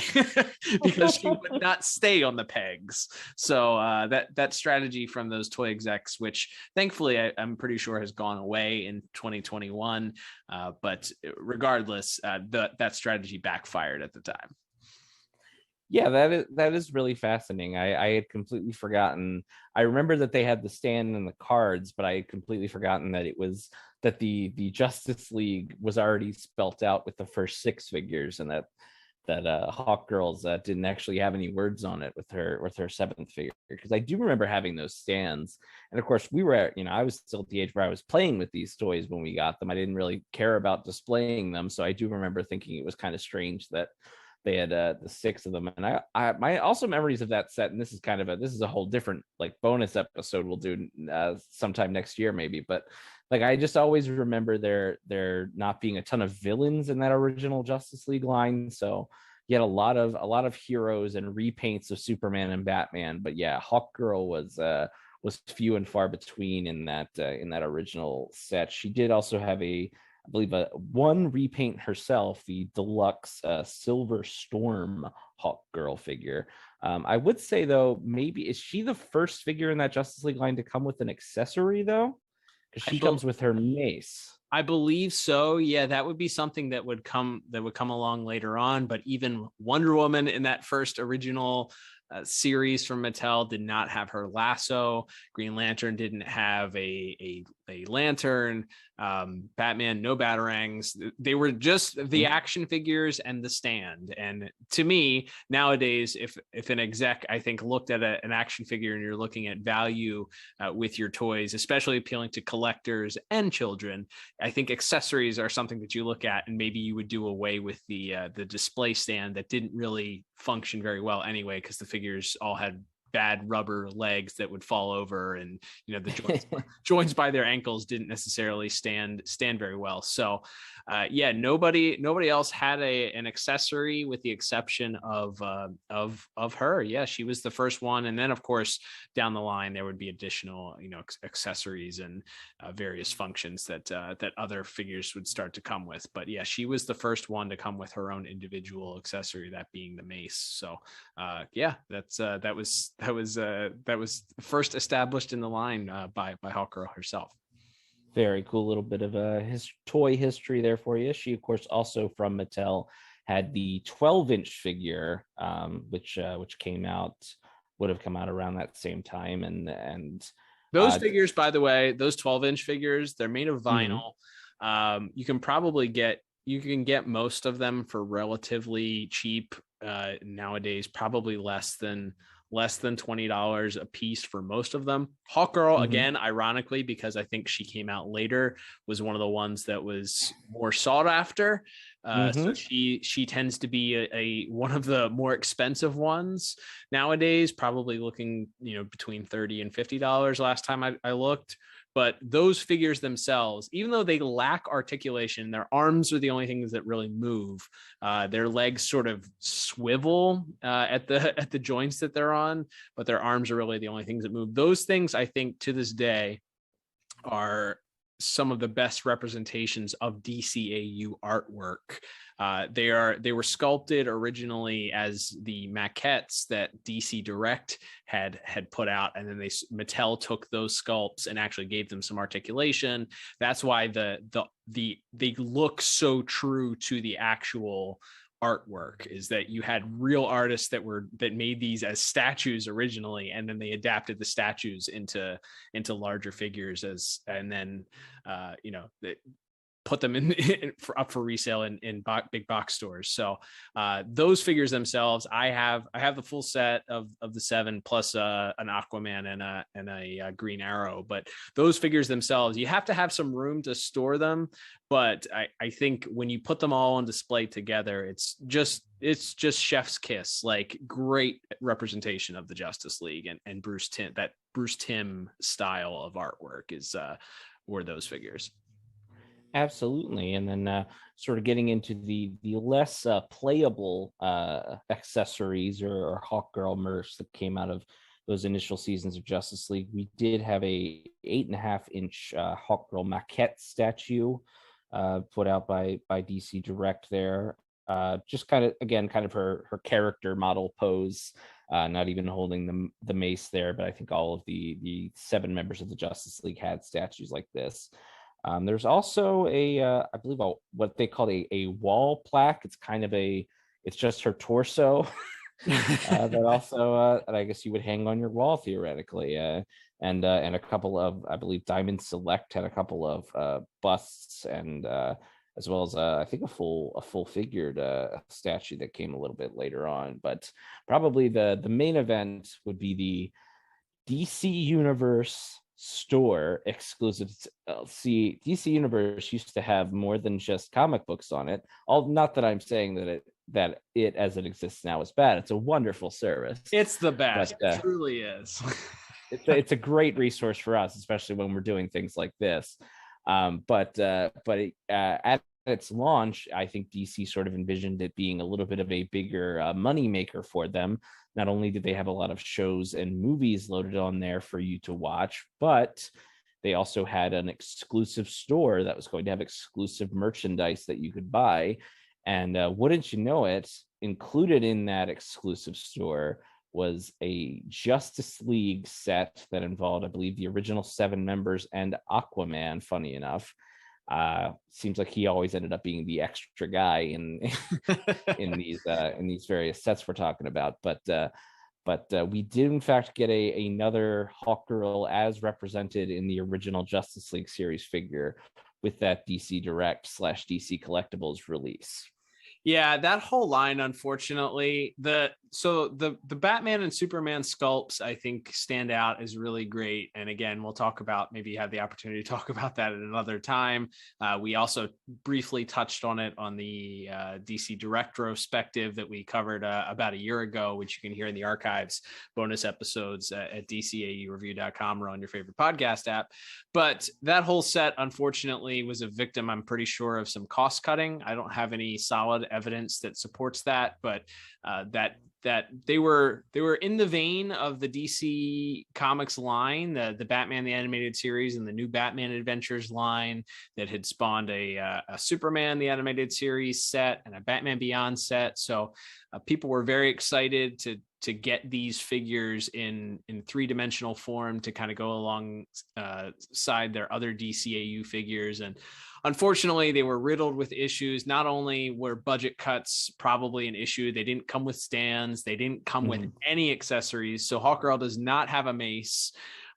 because she would not stay on the pegs. So that strategy from those toy execs, which thankfully I'm pretty sure has gone away in 2021. But regardless, that strategy backfired at the time. Yeah, that is really fascinating. I had completely forgotten. I remember that they had the stand and the cards, but I had completely forgotten that it was that the Justice League was already spelt out with the first 6 figures, and that Hawkgirl's didn't actually have any words on it with her 7th figure. Because I do remember having those stands, and of course we were I was still at the age where I was playing with these toys when we got them. I didn't really care about displaying them, so I do remember thinking it was kind of strange that they had the 6 of them. And I my also memories of that set, and this is a whole different like bonus episode we'll do sometime next year maybe, but like I just always remember there not being a ton of villains in that original Justice League line. So you had a lot of heroes and repaints of Superman and Batman, but yeah, Hawkgirl was few and far between in that original set. She did also have I believe one repaint herself, the deluxe Silver Storm Hawkgirl figure. I would say though, maybe is she the first figure in that Justice League line to come with an accessory though? Because she comes with her mace. I believe so. Yeah, that would be something that would come along later on. But even Wonder Woman in that first original series from Mattel did not have her lasso. Green Lantern didn't have a lantern. Batman, no batarangs. They were just the action figures and the stand. And to me, nowadays, if an exec, I think, looked at an action figure and you're looking at value with your toys, especially appealing to collectors and children, I think accessories are something that you look at, and maybe you would do away with the display stand that didn't really function very well anyway, because the figures all had bad rubber legs that would fall over, and the joints by their ankles didn't necessarily stand very well. So nobody else had an accessory with the exception of her. Yeah, she was the first one, and then of course down the line there would be additional accessories and various functions that other figures would start to come with. But yeah, she was the first one to come with her own individual accessory, that being the mace. So that was first established in the line by Hawkgirl herself. Very cool little bit of his toy history there for you. She, of course, also from Mattel had the 12-inch figure, which would have come out around that same time, and those figures, by the way, those 12-inch figures, they're made of vinyl. You can get most of them for relatively cheap nowadays, probably less than $20 a piece for most of them. Hawkgirl, again, ironically, because I think she came out later, was one of the ones that was more sought after. So she tends to be one of the more expensive ones nowadays, probably looking between $30 and $50 last time I looked. But those figures themselves, even though they lack articulation, their arms are the only things that really move. Their legs sort of swivel at the joints that they're on, but their arms are really the only things that move. Those things, I think, to this day, are some of the best representations of DCAU artwork. They were sculpted originally as the maquettes that DC Direct had put out, and then Mattel took those sculpts and actually gave them some articulation. That's why they look so true to the actual artwork, is that you had real artists that made these as statues originally, and then they adapted the statues into larger figures put them up for resale in big box stores. So those figures themselves, I have the full set of the 7 plus an Aquaman and a Green Arrow. But those figures themselves, you have to have some room to store them. But I think when you put them all on display together, it's just chef's kiss. Like, great representation of the Justice League and Bruce Timm style of artwork were those figures. Absolutely. And then sort of getting into the less playable accessories or Hawkgirl merch that came out of those initial seasons of Justice League, we did have a 8.5-inch Hawkgirl Maquette statue put out by DC Direct there. Just kind of her character model pose, not even holding the mace there, but I think all of the 7 members of the Justice League had statues like this. There's also I believe what they call a wall plaque. It's just her torso that also that I guess you would hang on your wall theoretically. And a couple of, I believe Diamond Select had a couple of busts, and as well as I think a full figured statue that came a little bit later on. But probably the main event would be the DC Universe store exclusive. See, DC Universe used to have more than just comic books on it. Not that I'm saying that it as it exists now is bad. It's a wonderful service. It's the best. It truly is. it's a great resource for us, especially when we're doing things like this. But at its launch, I think DC sort of envisioned it being a little bit of a bigger money maker for them. Not only did they have a lot of shows and movies loaded on there for you to watch, but they also had an exclusive store that was going to have exclusive merchandise that you could buy. And wouldn't you know it, included in that exclusive store was a Justice League set that involved, I believe, the original 7 members and Aquaman, funny enough. Seems like he always ended up being the extra guy in these various sets we're talking about. But we did in fact get another Hawkgirl as represented in the original Justice League series figure with that DC Direct / DC Collectibles release. Yeah, that whole line, unfortunately, the Batman and Superman sculpts, I think, stand out as really great. And again, we'll talk about, maybe have the opportunity to talk about that at another time. We also briefly touched on it on the DC Direct retrospective that we covered about a year ago, which you can hear in the archives, bonus episodes at DCAUreview.com or on your favorite podcast app. But that whole set, unfortunately, was a victim, I'm pretty sure, of some cost cutting. I don't have any solid evidence that supports that, but that they were in the vein of the DC Comics line, the Batman the Animated Series and the New Batman Adventures line that had spawned a Superman the Animated Series set and a Batman Beyond set. So people were very excited to get these figures in 3-dimensional form to kind of go alongside their other DCAU figures. And unfortunately, they were riddled with issues. Not only were budget cuts probably an issue, they didn't come with stands. They didn't come with any accessories. So Hawkgirl does not have a mace.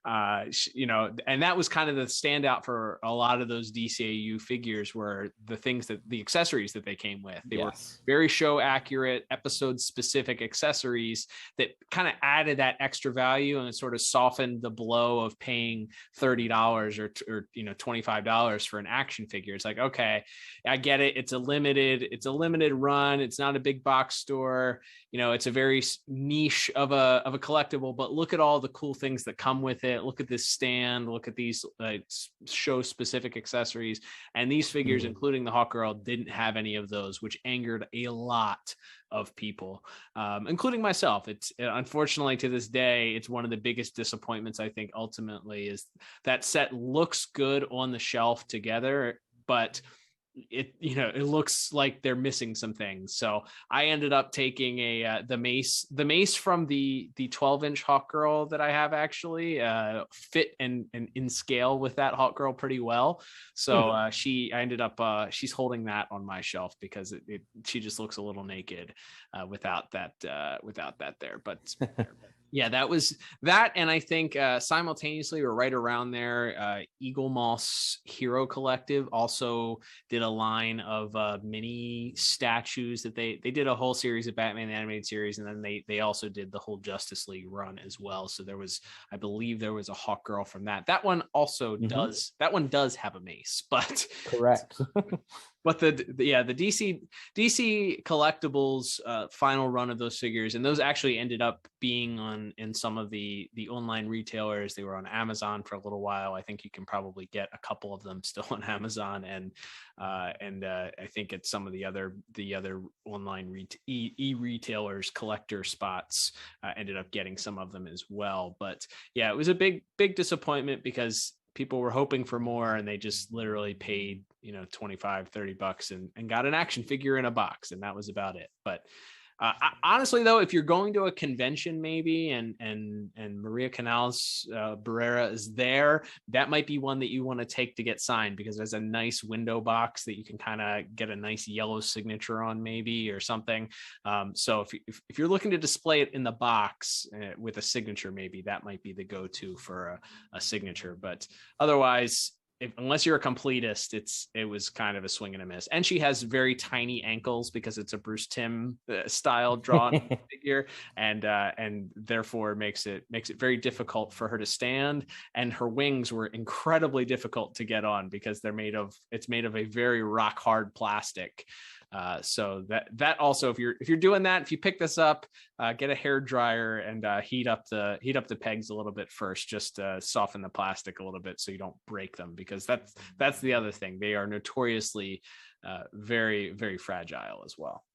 And that was kind of the standout for a lot of those DCAU figures, were the accessories that they came with. They were very show accurate, episode specific accessories that kind of added that extra value, and it sort of softened the blow of paying $30 or $25 for an action figure. It's like, okay, I get it. It's a limited run. It's not a big box store. It's a very niche of a collectible, but look at all the cool things that come with it. Look at this stand, look at these show specific accessories, and these figures, including the Hawkgirl, didn't have any of those, which angered a lot of people, including myself. It's unfortunately, to this day, it's one of the biggest disappointments, I think, ultimately, is that set looks good on the shelf together, but it looks like they're missing some things. So I ended up taking the mace from the 12-inch Hawkgirl that I have, actually fit and in scale with that Hawkgirl pretty well. So she's holding that on my shelf because she just looks a little naked without that there. But Yeah, that was that. And I think simultaneously or right around there, Eagle Moss Hero Collective also did a line of mini statues that they did a whole series of Batman the Animated Series. And then they also did the whole Justice League run as well. So there was, I believe there was a Hawkgirl from that. That one also that one does have a mace, but correct. But the DC collectibles final run of those figures, and those actually ended up being in some of the online retailers. They were on Amazon for a little while. I think you can probably get a couple of them still on Amazon, and I think at some of the other online retailers collector spots ended up getting some of them as well. But yeah, it was a big disappointment because people were hoping for more and they just literally paid, $25-30 and got an action figure in a box. And that was about it. But honestly, though, if you're going to a convention, maybe, and Maria Canales Barrera is there, that might be one that you want to take to get signed, because there's a nice window box that you can kind of get a nice yellow signature on, maybe, or something. So if you're looking to display it in the box with a signature, maybe that might be the go-to for a signature. But otherwise, unless you're a completist, it was kind of a swing and a miss. And she has very tiny ankles because it's a Bruce Timm style drawn figure, and therefore makes it very difficult for her to stand. And her wings were incredibly difficult to get on because it's made of a very rock hard plastic. So that also, if you're doing that, if you pick this up, get a hair dryer and heat up the pegs a little bit first, just to soften the plastic a little bit so you don't break them, because that's the other thing. They are notoriously very, very fragile as well.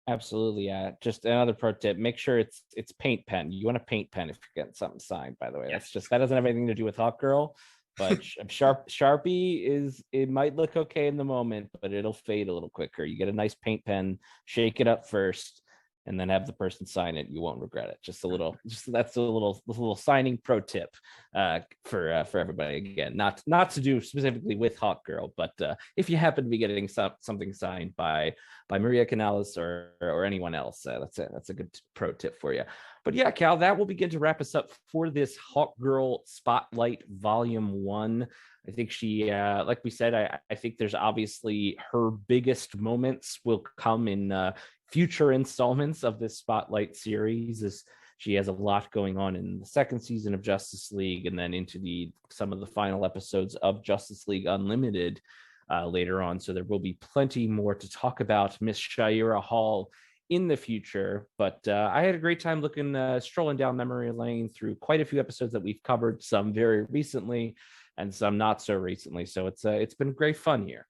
Absolutely. Yeah. Just another pro tip: make sure it's paint pen. You want a paint pen if you're getting something signed. By the way, that doesn't have anything to do with Hawkgirl. But Sharpie it might look okay in the moment, but it'll fade a little quicker. You get a nice paint pen, shake it up first, and then have the person sign it. You won't regret it. That's a little signing pro tip for everybody. Again, not to do specifically with Hawkgirl, but if you happen to be getting something signed by Maria Canales or anyone else, that's a good pro tip for you. But yeah, Cal, that will begin to wrap us up for this Hawkgirl Spotlight Volume 1. I think she, like we said, I think there's obviously her biggest moments will come in future installments of this Spotlight series, as she has a lot going on in the second season of Justice League, and then into some of the final episodes of Justice League Unlimited later on. So there will be plenty more to talk about Miss Shira Hall in the future. But I had a great time strolling down memory lane through quite a few episodes that we've covered, some very recently and some not so recently. So it's been great fun here.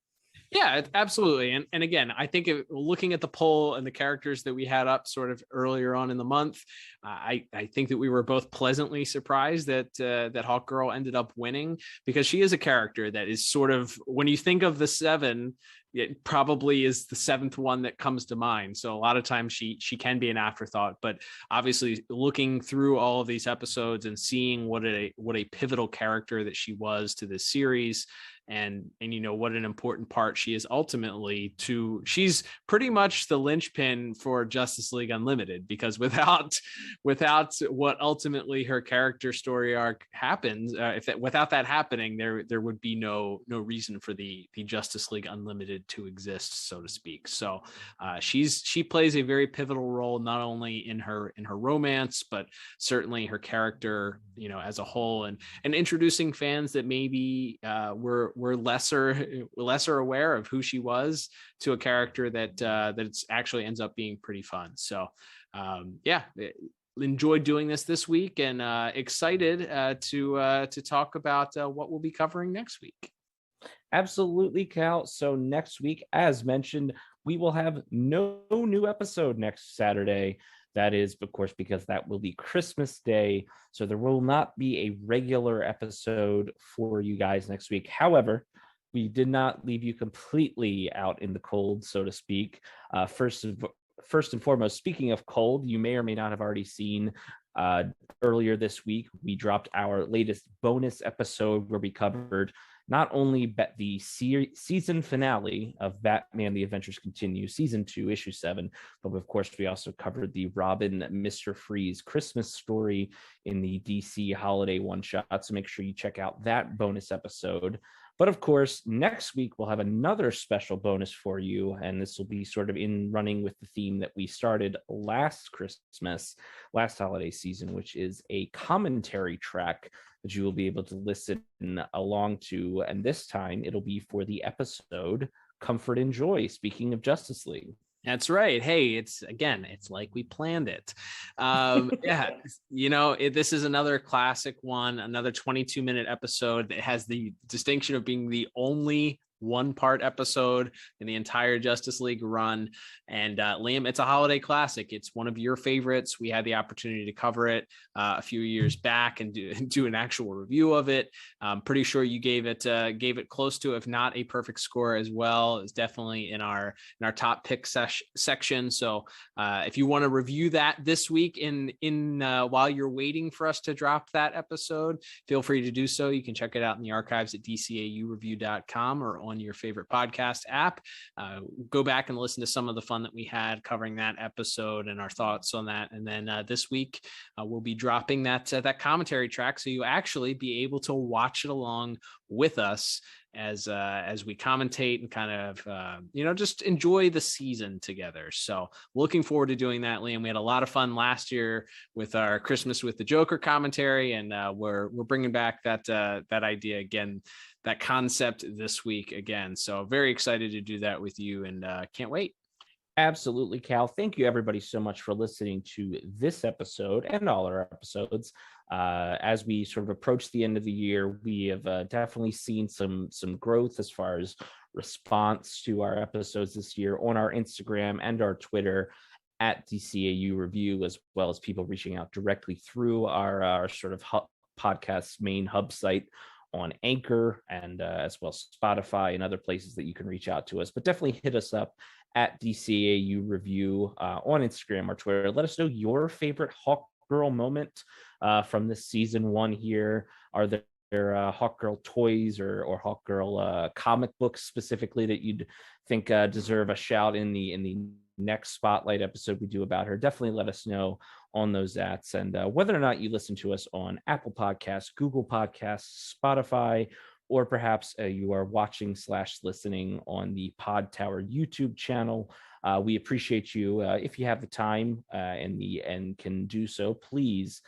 Yeah, absolutely. And again, I think looking at the poll and the characters that we had up sort of earlier on in the month, I think that we were both pleasantly surprised that Hawkgirl ended up winning, because she is a character that is sort of, when you think of the seven, it probably is the seventh one that comes to mind. So a lot of times she can be an afterthought, but obviously looking through all of these episodes and seeing what a pivotal character that she was to this series, and what an important part she is ultimately she's pretty much the linchpin for Justice League Unlimited, because without what ultimately her character story arc happens, without that happening, there would be no reason for the Justice League Unlimited to exist, so to speak. So she plays a very pivotal role, not only in her romance, but certainly her character, as a whole, and introducing fans that maybe were lesser aware of who she was to a character that actually ends up being pretty fun. So enjoyed doing this week, and excited to talk about what we'll be covering next week. Absolutely, Cal. So next week, as mentioned, we will have no new episode next Saturday. That is, of course, because that will be Christmas Day. So there will not be a regular episode for you guys next week. However, we did not leave you completely out in the cold, so to speak. First and foremost, speaking of cold, you may or may not have already seen earlier this week, we dropped our latest bonus episode where we covered not only the season finale of Batman The Adventures Continue, Season 2, Issue 7, but of course, we also covered the Robin Mr. Freeze Christmas story in the DC Holiday One-Shot. So make sure you check out that bonus episode. But of course, next week, we'll have another special bonus for you. And this will be sort of in running with the theme that we started last holiday season, which is a commentary track that you will be able to listen along to. And this time, it'll be for the episode Comfort and Joy, speaking of Justice League. That's right. Hey, it's like we planned it. Yeah, this is another classic one, another 22-minute episode that has the distinction of being the only one-part episode in the entire Justice League run. And Liam, it's a holiday classic. It's one of your favorites. We had the opportunity to cover it a few years back and do an actual review of it. I'm pretty sure you gave it close to, if not a perfect score as well. It's definitely in our top pick section. So if you want to review that this week in while you're waiting for us to drop that episode, feel free to do so. You can check it out in the archives at DCAUreview.com or on your favorite podcast app. Go back and listen to some of the fun that we had covering that episode and our thoughts on that. And then this week we'll be dropping that commentary track, so you actually be able to watch it along with us as we commentate and kind of just enjoy the season together. So looking forward to doing that, Liam. We had a lot of fun last year with our Christmas with the Joker commentary, and we're bringing back that idea again, that concept this week again. So very excited to do that with you, and can't wait. Absolutely, Cal. Thank you, everybody, so much for listening to this episode and all our episodes. As we sort of approach the end of the year, we have definitely seen some growth as far as response to our episodes this year on our Instagram and our Twitter at DCAU Review, as well as people reaching out directly through our sort of podcast's main hub site on Anchor, and as well as Spotify and other places that you can reach out to us. But definitely hit us up at DCAU Review on Instagram or Twitter. Let us know your favorite Hawkgirl moment from this season 1 here. Are there Hawkgirl toys or Hawkgirl comic books specifically that you'd think deserve a shout in the next spotlight episode we do about her? Definitely let us know on those ats, and whether or not you listen to us on Apple Podcasts, Google Podcasts, Spotify, or perhaps you are watching / listening on the Pod Tower YouTube channel. We appreciate you. If you have the time and can do so, please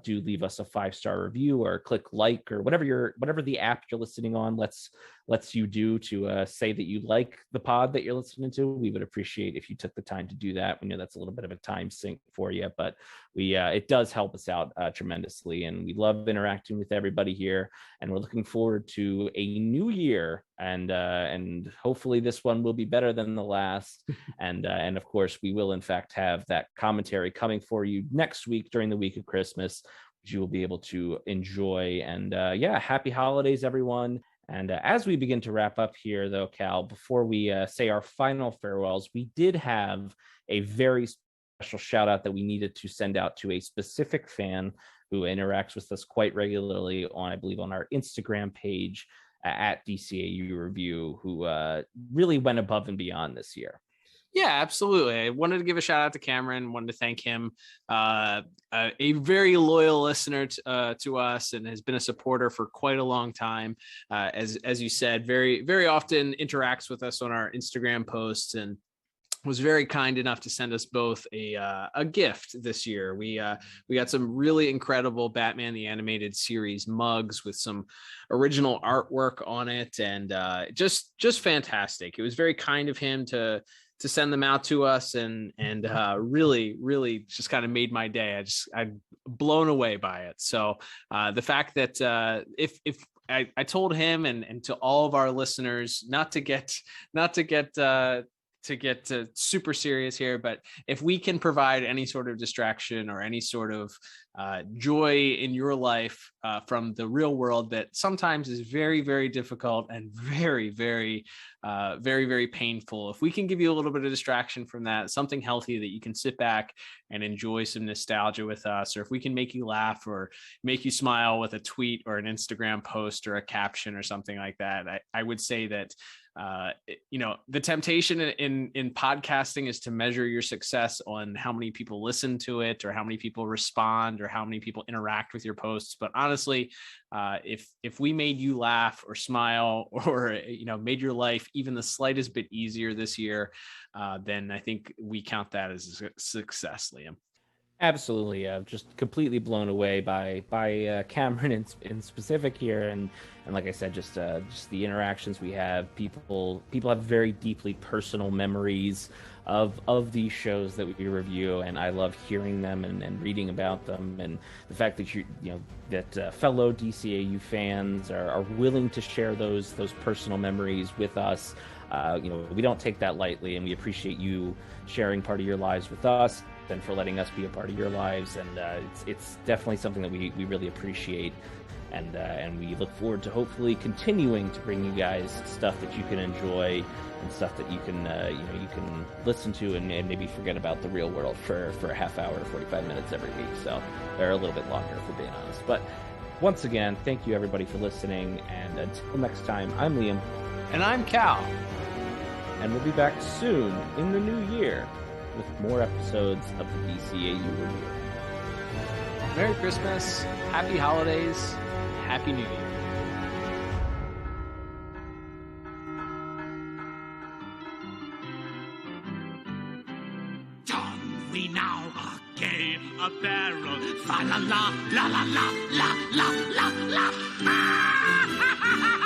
do leave us a 5-star review or click like, or whatever the app you're listening on lets you do to say that you like the pod that you're listening to. We would appreciate if you took the time to do that. We know that's a little bit of a time sink for you, but it does help us out tremendously, and we love interacting with everybody here, and we're looking forward to a new year, and hopefully this one will be better than the last. And of course, we will in fact have that commentary coming for you next week during the week of Christmas, which you will be able to enjoy. And happy holidays, everyone. And as we begin to wrap up here, though, Cal, before we say our final farewells, we did have a very special shout out that we needed to send out to a specific fan who interacts with us quite regularly on, I believe, on our Instagram page at DCAU Review, who really went above and beyond this year. Yeah, absolutely. I wanted to give a shout out to Cameron. Wanted to thank him, a very loyal listener to us, and has been a supporter for quite a long time. As you said, very, very often interacts with us on our Instagram posts, and was very kind enough to send us both a gift this year. We got some really incredible Batman the Animated Series mugs with some original artwork on it, and just fantastic. It was very kind of him to send them out to us, and really, really just kind of made my day. I'm blown away by it. So the fact that if I told him and to all of our listeners not to get super serious here, but if we can provide any sort of distraction or any sort of joy in your life from the real world that sometimes is very, very difficult and very, very, very, very painful. If we can give you a little bit of distraction from that, something healthy that you can sit back and enjoy some nostalgia with us, or if we can make you laugh or make you smile with a tweet or an Instagram post or a caption or something like that, I would say that the temptation in podcasting is to measure your success on how many people listen to it or how many people respond or how many people interact with your posts. But honestly, if we made you laugh or smile or, made your life even the slightest bit easier this year, then I think we count that as a success, Liam. Absolutely, just completely blown away by Cameron in specific here, and like I said, just the interactions we have. People have very deeply personal memories of these shows that we review, and I love hearing them and reading about them, and the fact that fellow DCAU fans are willing to share those personal memories with us. We don't take that lightly, and we appreciate you sharing part of your lives with us and for letting us be a part of your lives. And it's definitely something that we really appreciate. And we look forward to hopefully continuing to bring you guys stuff that you can enjoy and stuff that you can listen to and maybe forget about the real world for a half hour to 45 minutes every week. So they're a little bit longer, if we're being honest. But once again, thank you everybody for listening. And until next time, I'm Liam. And I'm Cal. And we'll be back soon in the new year with more episodes of the DCAU Review. Merry Christmas, Happy Holidays, Happy New Year. Don we now a gay apparel. Fa la la la la la la la la la.